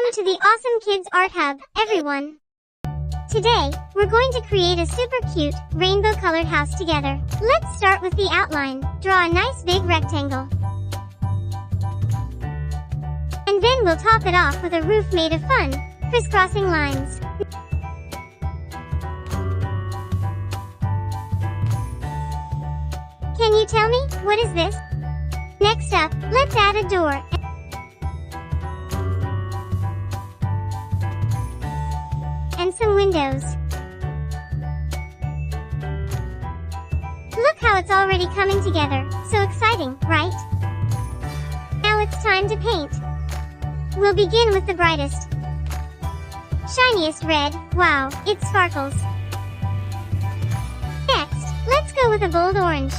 Welcome to the Awesome Kids Art Hub, everyone. Today, we're going to create a super cute, rainbow-colored house together. Let's start with the outline. Draw a nice big rectangle. And then we'll top it off with a roof made of fun, crisscrossing lines. Can you tell me, what is this? Next up, let's add a door. And some windows. Look how it's already coming together. So exciting, right? Now it's time to paint. We'll begin with the brightest, shiniest red. Wow, it sparkles. Next, let's go with a bold orange.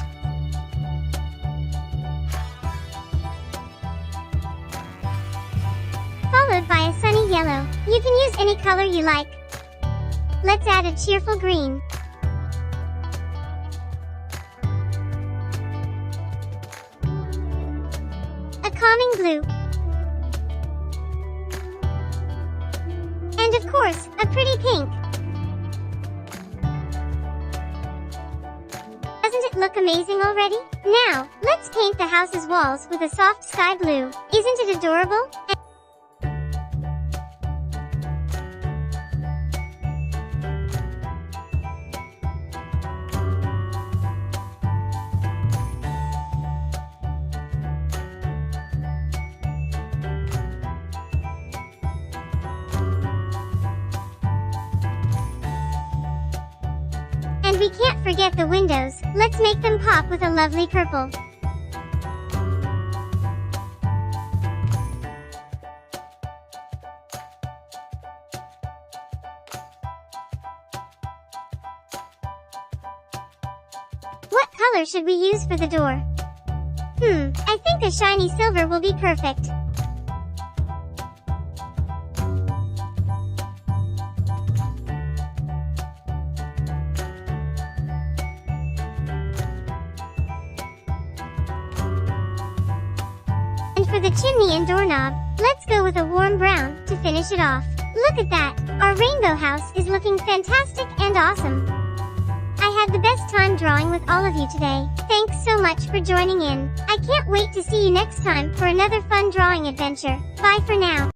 Followed by a sunny yellow. You can use any color you like. Let's add a cheerful green. A calming blue. And of course, a pretty pink. Doesn't it look amazing already? Now, let's paint the house's walls with a soft sky blue. Isn't it adorable? And we can't forget the windows. Let's make them pop with a lovely purple. What color should we use for the door? I think a shiny silver will be perfect. And for the chimney and doorknob, let's go with a warm brown to finish it off. Look at that! Our rainbow house is looking fantastic and awesome. I had the best time drawing with all of you today. Thanks so much for joining in. I can't wait to see you next time for another fun drawing adventure. Bye for now.